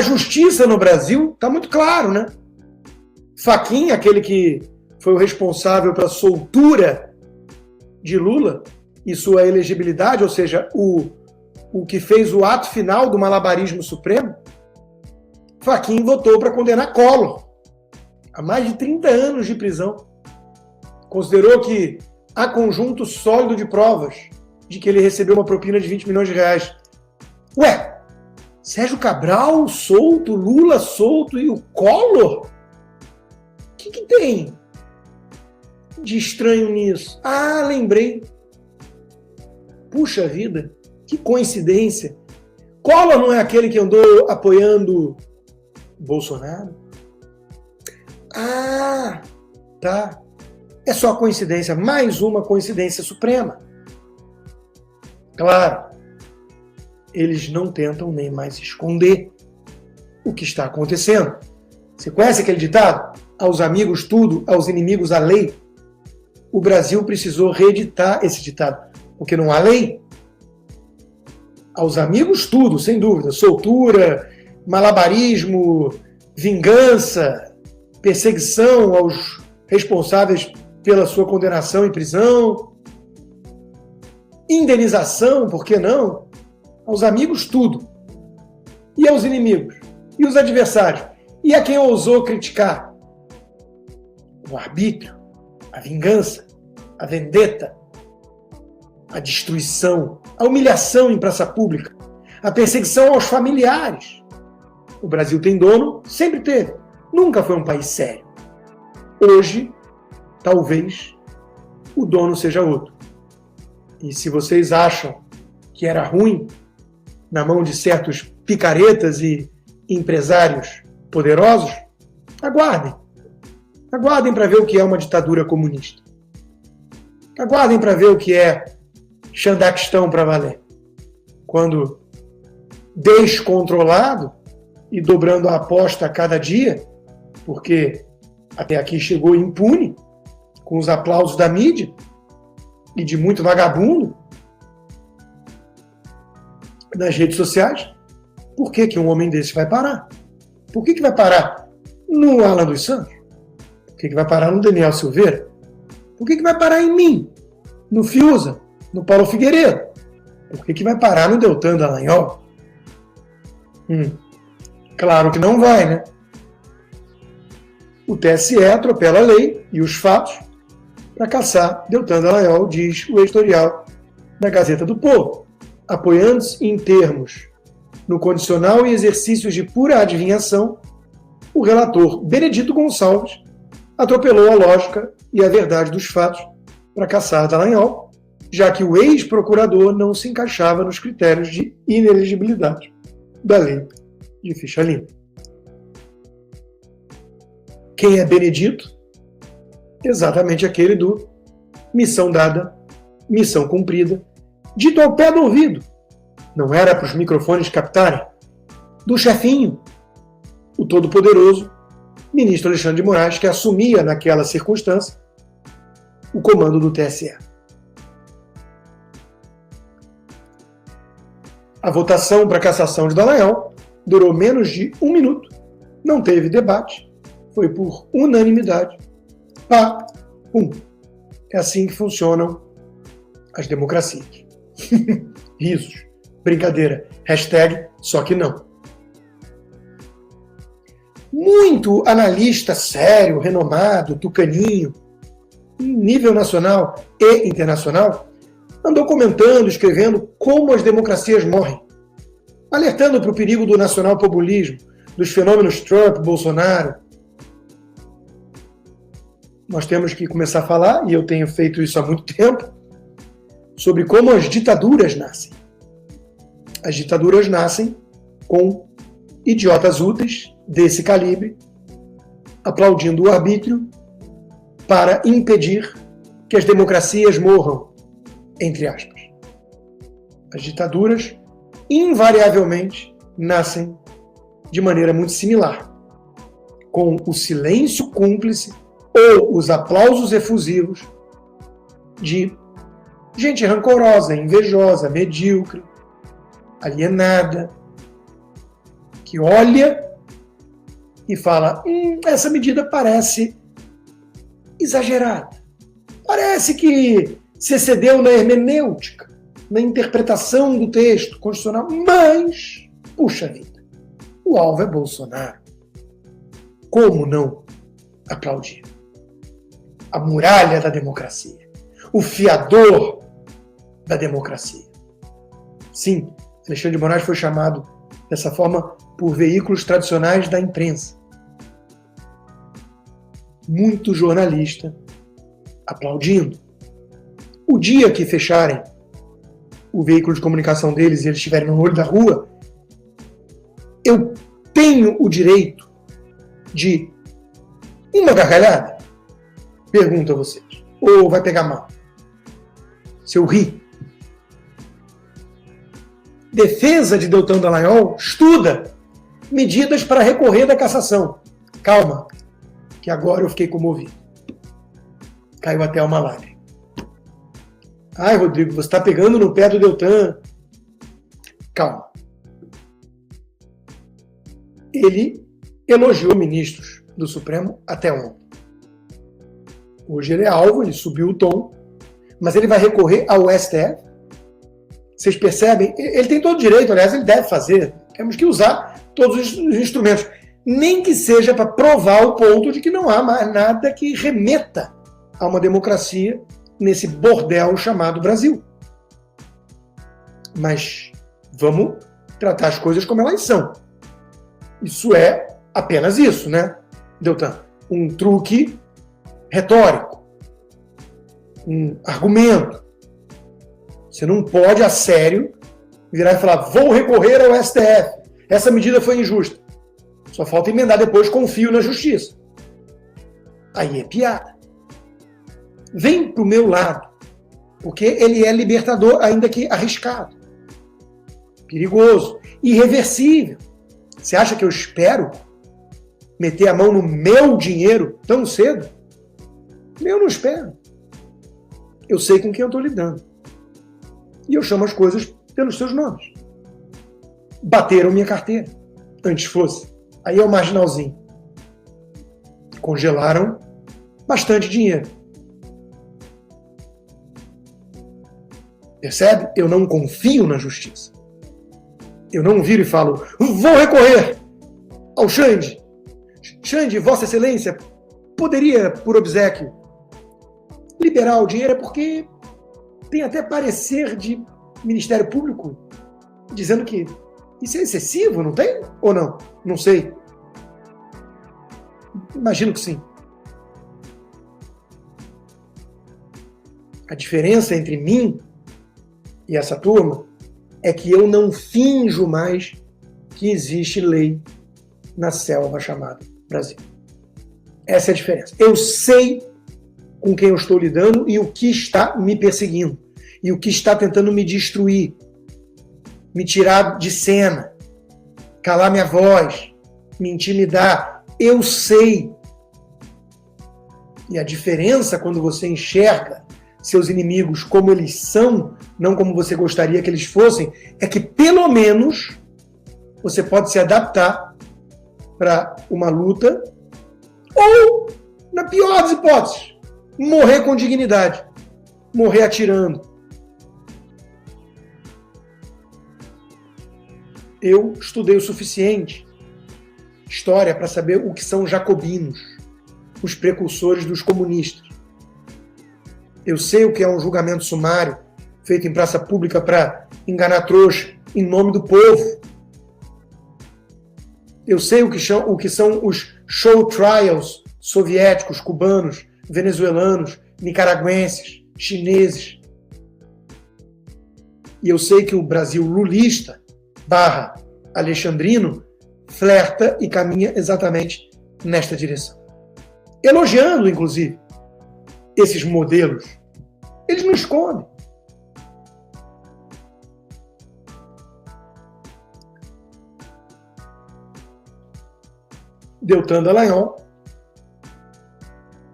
A justiça no Brasil está muito claro, né? Fachin, aquele que foi o responsável pela soltura de Lula e sua elegibilidade, ou seja, o que fez o ato final do malabarismo supremo, Fachin votou para condenar Collor a mais de 30 anos de prisão. Considerou que há conjunto sólido de provas de que ele recebeu uma propina de 20 milhões de reais. Ué, Sérgio Cabral solto, Lula solto e o Collor? O que tem de estranho nisso? Ah, lembrei. Puxa vida, que coincidência. Collor não é aquele que andou apoiando Bolsonaro? Ah, tá. É só coincidência, mais uma coincidência suprema. Claro, eles não tentam nem mais esconder o que está acontecendo. Você conhece aquele ditado? Aos amigos tudo, aos inimigos a lei. O Brasil precisou reeditar esse ditado, porque não há lei. Aos amigos tudo, sem dúvida. Soltura, malabarismo, vingança, perseguição aos responsáveis pela sua condenação e prisão, indenização, por que não? Aos amigos tudo. E aos inimigos? E os adversários? E a quem ousou criticar? O arbítrio, a vingança, a vendetta, a destruição, a humilhação em praça pública, a perseguição aos familiares. O Brasil tem dono? Sempre teve. Nunca foi um país sério. Hoje, talvez, o dono seja outro. E se vocês acham que era ruim na mão de certos picaretas e empresários poderosos, aguardem. Aguardem para ver o que é uma ditadura comunista. Aguardem para ver o que é Xandaquistão para valer. Quando, descontrolado e dobrando a aposta a cada dia, porque até aqui chegou impune, com os aplausos da mídia e de muito vagabundo nas redes sociais, por que um homem desse vai parar? Por que vai parar no Alan dos Santos? Por que vai parar no Daniel Silveira? Por que vai parar em mim? No Fiuza? No Paulo Figueiredo? Por que vai parar no Deltan Dallagnol? Claro que não vai, né? O TSE atropela a lei e os fatos para caçar Deltan Dallagnol, diz o editorial da Gazeta do Povo, apoiando-se em termos no condicional e exercícios de pura adivinhação. O relator Benedito Gonçalves atropelou a lógica e a verdade dos fatos para caçar Dallagnol, já que o ex-procurador não se encaixava nos critérios de inelegibilidade da lei de ficha limpa. Quem é Benedito? Exatamente aquele do missão dada, missão cumprida, dito ao pé do ouvido. Não era para os microfones captarem. Do chefinho, o todo-poderoso ministro Alexandre de Moraes, que assumia naquela circunstância o comando do TSE. A votação para a cassação de Dallagnol durou menos de 1 minuto, não teve debate, foi por unanimidade. Pá, pum. É assim que funcionam as democracias. Risos, brincadeira, hashtag só que não. Muito analista sério, renomado, tucaninho, em nível nacional e internacional, andou comentando, escrevendo como as democracias morrem, alertando para o perigo do nacional-populismo, dos fenômenos Trump, Bolsonaro. Nós temos que começar a falar, e eu tenho feito isso há muito tempo, sobre como as ditaduras nascem. As ditaduras nascem com idiotas úteis desse calibre, aplaudindo o arbítrio para impedir que as democracias morram, entre aspas. As ditaduras, invariavelmente, nascem de maneira muito similar, com o silêncio cúmplice ou os aplausos efusivos de gente rancorosa, invejosa, medíocre, alienada, que olha e fala: essa medida parece exagerada. Parece que se excedeu na hermenêutica, na interpretação do texto constitucional, mas, puxa vida, o alvo é Bolsonaro. Como não aplaudir? A muralha da democracia, o fiador da democracia. Sim, Alexandre de Moraes foi chamado dessa forma por veículos tradicionais da imprensa. Muito jornalista aplaudindo. O dia que fecharem o veículo de comunicação deles e eles estiverem no olho da rua, eu tenho o direito de uma gargalhada? Pergunto a vocês. Ou vai pegar mal? Se eu rir. Defesa de Deltan Dallagnol estuda medidas para recorrer da cassação. Calma, que agora eu fiquei comovido. Caiu até uma lágrima. Ai, Rodrigo, você está pegando no pé do Deltan. Calma. Ele elogiou ministros do Supremo até ontem. Hoje ele é alvo, ele subiu o tom, mas ele vai recorrer ao STF. Vocês percebem? Ele tem todo o direito, aliás, ele deve fazer. Temos que usar todos os instrumentos. Nem que seja para provar o ponto de que não há mais nada que remeta a uma democracia nesse bordel chamado Brasil. Mas vamos tratar as coisas como elas são. Isso é apenas isso, né, Deltan? Um truque retórico. Um argumento. Você não pode, a sério, virar e falar: vou recorrer ao STF. Essa medida foi injusta. Só falta emendar depois: confio na justiça. Aí é piada. Vem pro meu lado, porque ele é libertador, ainda que arriscado. Perigoso. Irreversível. Você acha que eu espero meter a mão no meu dinheiro tão cedo? Eu não espero. Eu sei com quem eu estou lidando. E eu chamo as coisas pelos seus nomes. Bateram minha carteira. Antes fosse. Aí é o marginalzinho. Congelaram bastante dinheiro. Percebe? Eu não confio na justiça. Eu não viro e falo: vou recorrer ao Xande. Xande, Vossa Excelência, poderia, por obséquio, liberar o dinheiro? É porque tem até parecer de Ministério Público dizendo que isso é excessivo, não tem? Ou não? Não sei. Imagino que sim. A diferença entre mim e essa turma é que eu não finjo mais que existe lei na selva chamada Brasil. Essa é a diferença. Eu sei com quem eu estou lidando e o que está me perseguindo. E o que está tentando me destruir. Me tirar de cena. Calar minha voz. Me intimidar. Eu sei. E a diferença quando você enxerga seus inimigos como eles são, não como você gostaria que eles fossem, é que pelo menos você pode se adaptar para uma luta ou, na pior das hipóteses, morrer com dignidade, morrer atirando. Eu estudei o suficiente história para saber o que são jacobinos, os precursores dos comunistas. Eu sei o que é um julgamento sumário feito em praça pública para enganar trouxa em nome do povo. Eu sei o que são os show trials soviéticos, cubanos, venezuelanos, nicaragüenses, chineses. E eu sei que o Brasil lulista / alexandrino flerta e caminha exatamente nesta direção. Elogiando, inclusive, esses modelos. Eles não escondem. Deltan Dallagnol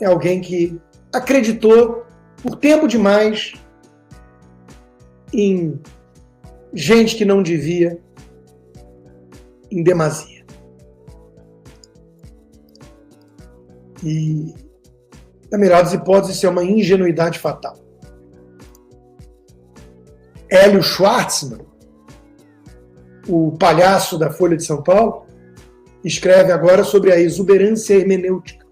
é alguém que acreditou por tempo demais em gente que não devia, em demasia. E, na melhor das hipóteses, isso é uma ingenuidade fatal. Hélio Schwartzman, o palhaço da Folha de São Paulo, escreve agora sobre a exuberância hermenêutica,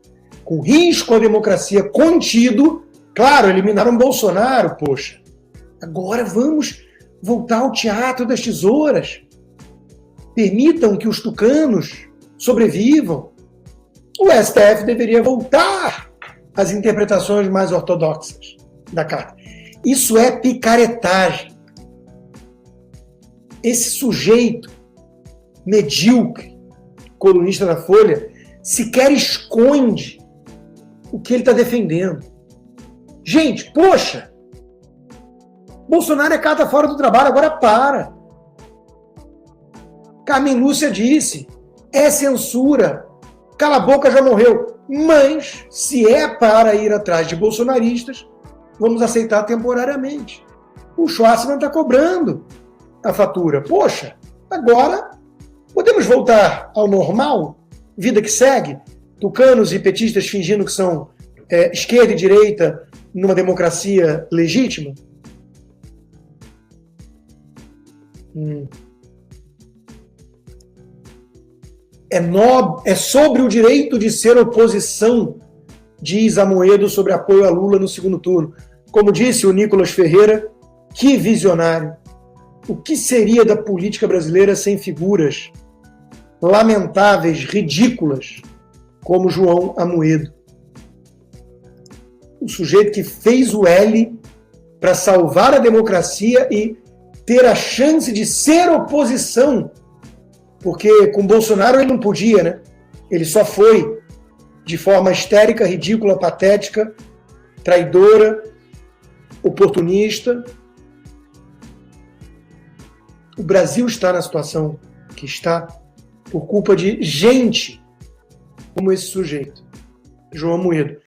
com risco à democracia contido. Claro, eliminaram Bolsonaro, poxa. Agora vamos voltar ao teatro das tesouras. Permitam que os tucanos sobrevivam. O STF deveria voltar às interpretações mais ortodoxas da carta. Isso é picaretagem. Esse sujeito medíocre, colunista da Folha, sequer esconde o que ele está defendendo. Gente, poxa! Bolsonaro é carta fora do trabalho, agora para. Carmen Lúcia disse, é censura, cala a boca, já morreu. Mas, se é para ir atrás de bolsonaristas, vamos aceitar temporariamente. O Schwartzman está cobrando a fatura. Poxa, agora podemos voltar ao normal? Vida que segue? Tucanos e petistas fingindo que são esquerda e direita numa democracia legítima? É sobre o direito de ser oposição, diz Amoedo sobre apoio a Lula no segundo turno. Como disse o Nicolas Ferreira, que visionário. O que seria da política brasileira sem figuras lamentáveis, ridículas, como João Amoedo? O sujeito que fez o L para salvar a democracia e ter a chance de ser oposição, porque com Bolsonaro ele não podia, né? Ele só foi de forma histérica, ridícula, patética, traidora, oportunista. O Brasil está na situação que está por culpa de gente como esse sujeito, João Amoedo.